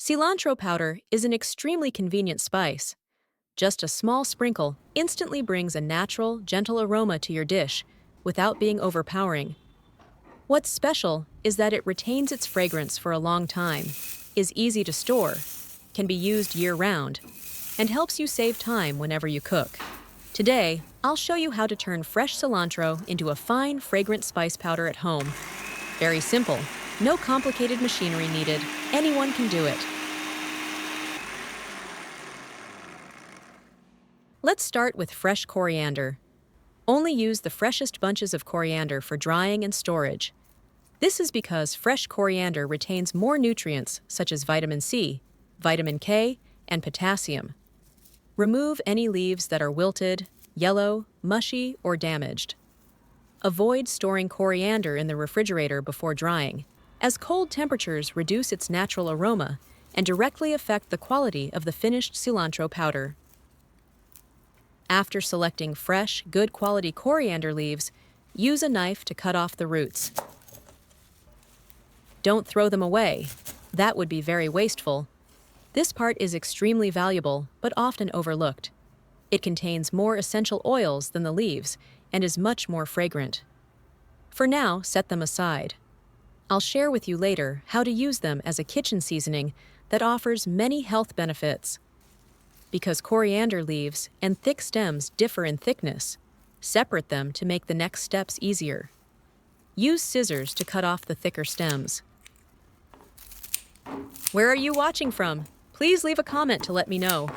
Cilantro powder is an extremely convenient spice. Just a small sprinkle instantly brings a natural, gentle aroma to your dish without being overpowering. What's special is that it retains its fragrance for a long time, is easy to store, can be used year-round, and helps you save time whenever you cook. Today, I'll show you how to turn fresh cilantro into a fine, fragrant spice powder at home. Very simple, no complicated machinery needed, anyone can do it. Let's start with fresh coriander. Only use the freshest bunches of coriander for drying and storage. This is because fresh coriander retains more nutrients such as vitamin C, vitamin K, and potassium. Remove any leaves that are wilted, yellow, mushy, or damaged. Avoid storing coriander in the refrigerator before drying, as cold temperatures reduce its natural aroma and directly affect the quality of the finished cilantro powder. After selecting fresh, good quality coriander leaves, use a knife to cut off the roots. Don't throw them away. That would be very wasteful. This part is extremely valuable, but often overlooked. It contains more essential oils than the leaves and is much more fragrant. For now, set them aside. I'll share with you later how to use them as a kitchen seasoning that offers many health benefits. Because coriander leaves and thick stems differ in thickness, separate them to make the next steps easier. Use scissors to cut off the thicker stems. Where are you watching from? Please leave a comment to let me know.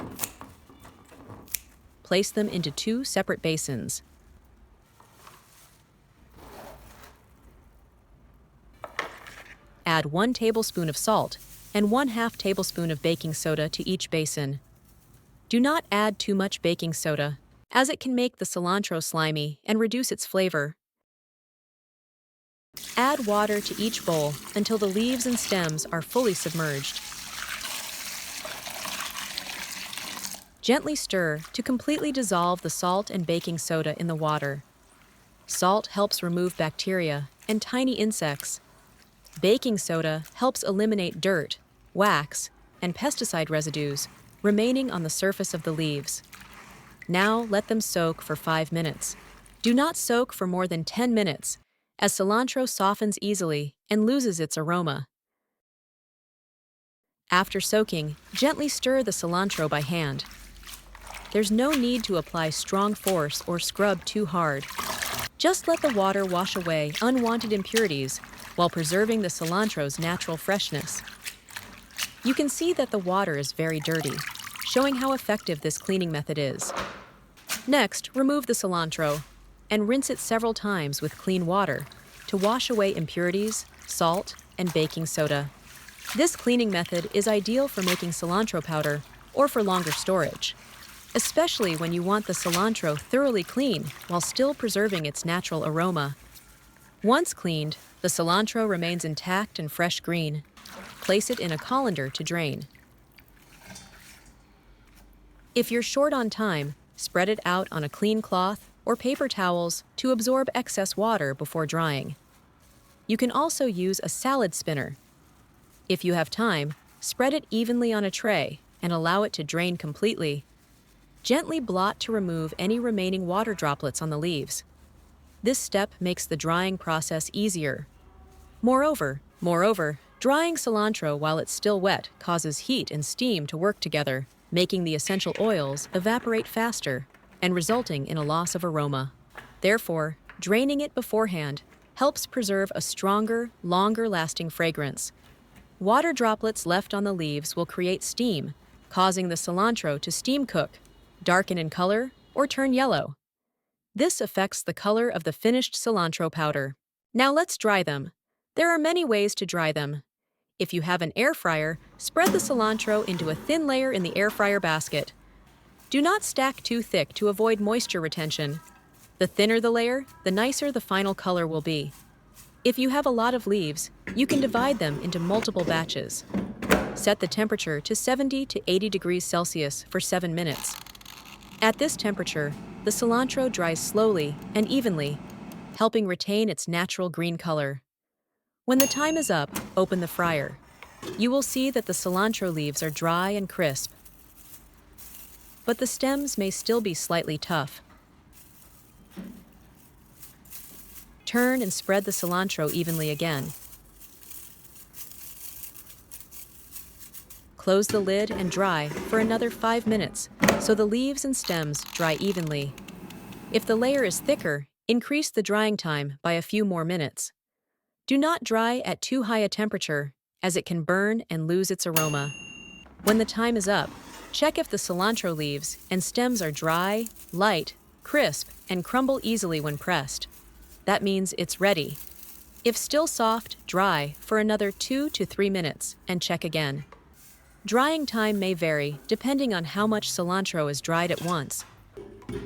Place them into 2 separate basins. Add 1 tablespoon of salt and 1/2 tablespoon of baking soda to each basin. Do not add too much baking soda, as it can make the cilantro slimy and reduce its flavor. Add water to each bowl until the leaves and stems are fully submerged. Gently stir to completely dissolve the salt and baking soda in the water. Salt helps remove bacteria and tiny insects. Baking soda helps eliminate dirt, wax, and pesticide residues remaining on the surface of the leaves. Now let them soak for 5 minutes. Do not soak for more than 10 minutes, as cilantro softens easily and loses its aroma. After soaking, gently stir the cilantro by hand. There's no need to apply strong force or scrub too hard. Just let the water wash away unwanted impurities while preserving the cilantro's natural freshness. You can see that the water is very dirty, showing how effective this cleaning method is. Next, remove the cilantro and rinse it several times with clean water to wash away impurities, salt, and baking soda. This cleaning method is ideal for making cilantro powder or for longer storage, especially when you want the cilantro thoroughly clean while still preserving its natural aroma. Once cleaned, the cilantro remains intact and fresh green. Place it in a colander to drain. If you're short on time, spread it out on a clean cloth or paper towels to absorb excess water before drying. You can also use a salad spinner. If you have time, spread it evenly on a tray and allow it to drain completely. Gently blot to remove any remaining water droplets on the leaves. This step makes the drying process easier. Moreover, drying cilantro while it's still wet causes heat and steam to work together, making the essential oils evaporate faster and resulting in a loss of aroma. Therefore, draining it beforehand helps preserve a stronger, longer-lasting fragrance. Water droplets left on the leaves will create steam, causing the cilantro to steam cook, darken in color, or turn yellow. This affects the color of the finished cilantro powder. Now let's dry them. There are many ways to dry them. If you have an air fryer, spread the cilantro into a thin layer in the air fryer basket. Do not stack too thick to avoid moisture retention. The thinner the layer, the nicer the final color will be. If you have a lot of leaves, you can divide them into multiple batches. Set the temperature to 70 to 80 degrees Celsius for 7 minutes. At this temperature, the cilantro dries slowly and evenly, helping retain its natural green color. When the time is up, open the fryer. You will see that the cilantro leaves are dry and crisp, but the stems may still be slightly tough. Turn and spread the cilantro evenly again. Close the lid and dry for another 5 minutes so the leaves and stems dry evenly. If the layer is thicker, increase the drying time by a few more minutes. Do not dry at too high a temperature, as it can burn and lose its aroma. When the time is up, check if the cilantro leaves and stems are dry, light, crisp, and crumble easily when pressed. That means it's ready. If still soft, dry for another 2 to 3 minutes and check again. Drying time may vary depending on how much cilantro is dried at once.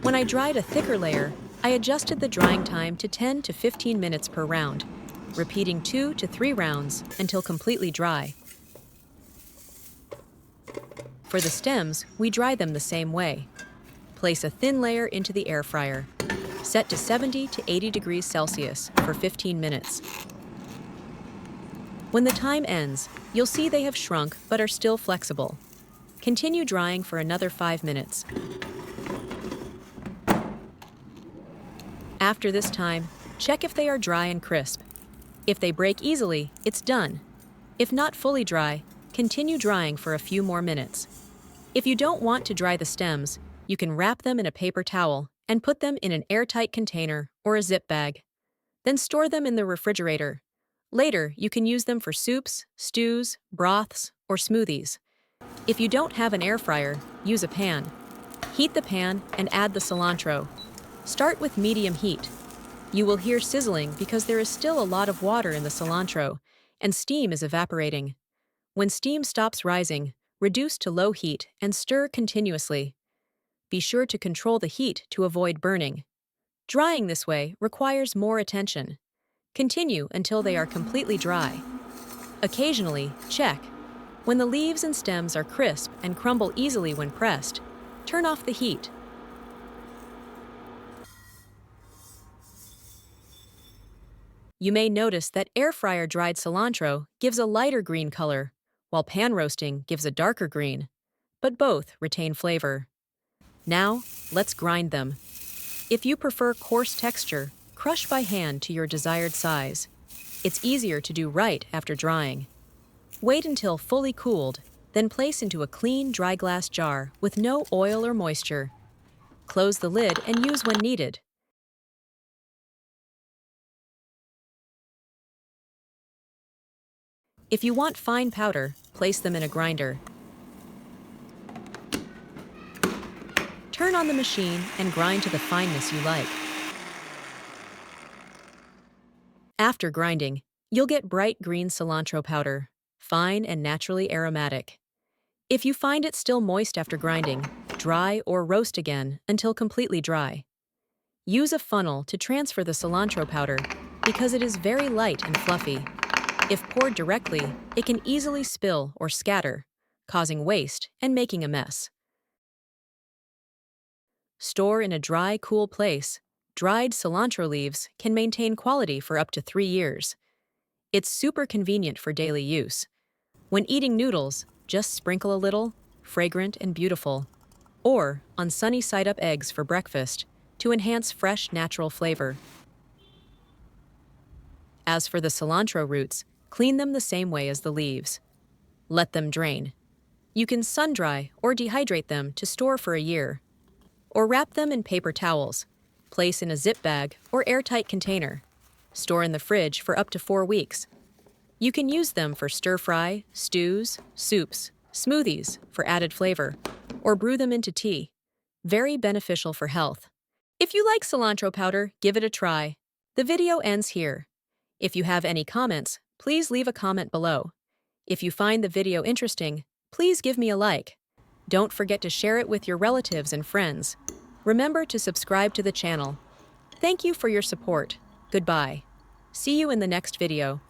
When I dried a thicker layer, I adjusted the drying time to 10 to 15 minutes per round, repeating 2 to 3 rounds until completely dry. For the stems, we dry them the same way. Place a thin layer into the air fryer. Set to 70 to 80 degrees Celsius for 15 minutes. When the time ends, you'll see they have shrunk but are still flexible. Continue drying for another 5 minutes. After this time, check if they are dry and crisp. If they break easily, it's done. If not fully dry, continue drying for a few more minutes. If you don't want to dry the stems, you can wrap them in a paper towel and put them in an airtight container or a zip bag. Then store them in the refrigerator. Later, you can use them for soups, stews, broths, or smoothies. If you don't have an air fryer, use a pan. Heat the pan and add the cilantro. Start with medium heat. You will hear sizzling because there is still a lot of water in the cilantro, and steam is evaporating. When steam stops rising, reduce to low heat and stir continuously. Be sure to control the heat to avoid burning. Drying this way requires more attention. Continue until they are completely dry. Occasionally, check. When the leaves and stems are crisp and crumble easily when pressed, turn off the heat. You may notice that air fryer dried cilantro gives a lighter green color, while pan roasting gives a darker green, but both retain flavor. Now, let's grind them. If you prefer coarse texture, crush by hand to your desired size. It's easier to do right after drying. Wait until fully cooled, then place into a clean, dry glass jar with no oil or moisture. Close the lid and use when needed. If you want fine powder, place them in a grinder. Turn on the machine and grind to the fineness you like. After grinding, you'll get bright green cilantro powder, fine and naturally aromatic. If you find it still moist after grinding, dry or roast again until completely dry. Use a funnel to transfer the cilantro powder because it is very light and fluffy. If poured directly, it can easily spill or scatter, causing waste and making a mess. Store in a dry, cool place. Dried cilantro leaves can maintain quality for up to 3 years. It's super convenient for daily use. When eating noodles, just sprinkle a little, fragrant and beautiful. Or on sunny-side-up eggs for breakfast to enhance fresh, natural flavor. As for the cilantro roots, clean them the same way as the leaves. Let them drain. You can sun-dry or dehydrate them to store for a year. Or wrap them in paper towels. Place in a zip bag or airtight container. Store in the fridge for up to 4 weeks. You can use them for stir-fry, stews, soups, smoothies for added flavor, or brew them into tea. Very beneficial for health. If you like cilantro powder, give it a try. The video ends here. If you have any comments, please leave a comment below. If you find the video interesting, please give me a like. Don't forget to share it with your relatives and friends. Remember to subscribe to the channel. Thank you for your support. Goodbye. See you in the next video.